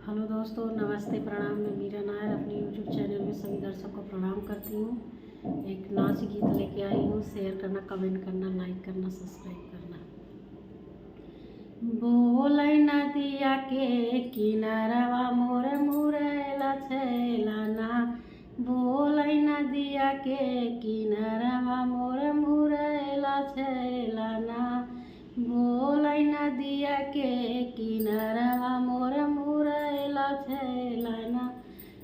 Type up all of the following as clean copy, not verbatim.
Hello दोस्तों, नमस्ते, प्रणाम। मैं मीरा नायर अपने यूट्यूब चैनल में सभी दर्शकों को प्रणाम करती हूँ। एक नाच गीत लेके आई हूँ। शेयर करना, कमेंट करना, लाइक करना, सब्सक्राइब करना। बोलै नदिया के किनारवा मोर मुरैला छैलाना, बोलै नदिया के किनारवा मोर मुरैला छैलाना, बोलै नदिया के किनारवा मोर मुरैला छैलाना।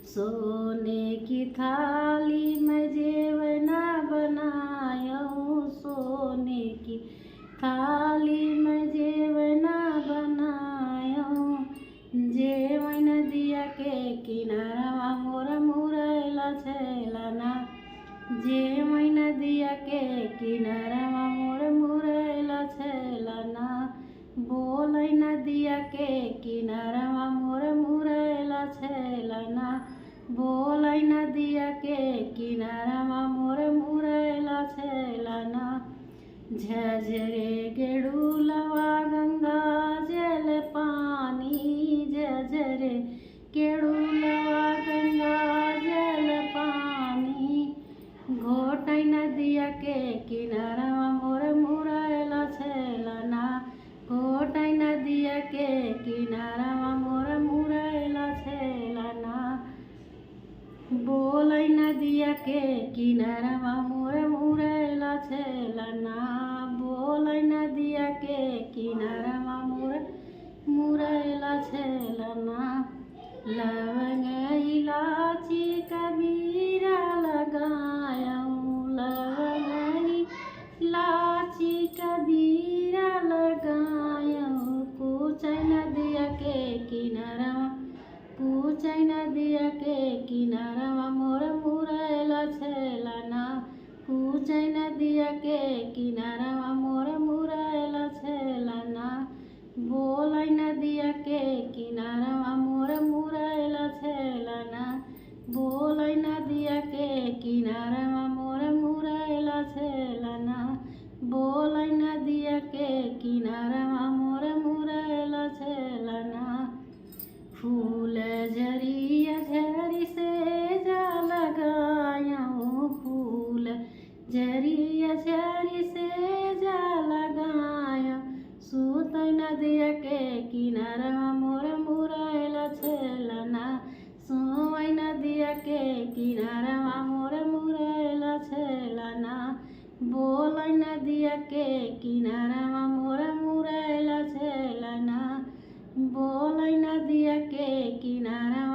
सोने की थाली में जेवना बनायूं, सोने की थाली में जेवना बनायूं, जेवै नदिया के किनारवा मोर मुरैला छैलाना, जेवै नदिया के किनारवा मोर मुरैला छैलाना, बोलै नदिया के किनारवा मोर मुरैला छैलाना, बोलै नदिया के किनारवा मोर मुरैला छैलाना। झझरे गेड़ुलवा गंगा जल पानी, झझरे गेड़ुलवा गंगा जल पानी, घोटै नदिया के किनारवा मोर मुरैला छैलाना, घोटै नदिया के किनारवा मोर मुरैला छैलाना, बोलै नदिया के किनारवा मोर मुरैला छैलाना, बोलै नदिया के किनारवा मोर मुरैला छैलाना। लवंग इलायची कबीरा लगायूं, लवंग इलायची कबीरा लगायूं, पूछै नदिया के किनारवा, पूछै नदिया के किनारवा मोर मुरैला छैलाना, पूछै नदिया के किनारवा मोर मुरैला छैलाना, बोलै नदिया के किनारवा मोर मुरैला छैलाना, बोलै नदिया के किनारवा मोर मुरैला छैलाना, बोलै नदिया के किनारवा मोर मुरैला छैलाना। फूल झरिया झरी से जा लगायूं, फूल झरिया झरी से जा लगायूं, सुतै नदिया के किनारवा मोर मुरैला छैलाना, सोवै नदिया के किनारवा मोर मुरैला छैलाना, बोलै नदिया के किनारवा मोर मुरैला छैलाना, बोलै नदिया के किनारवा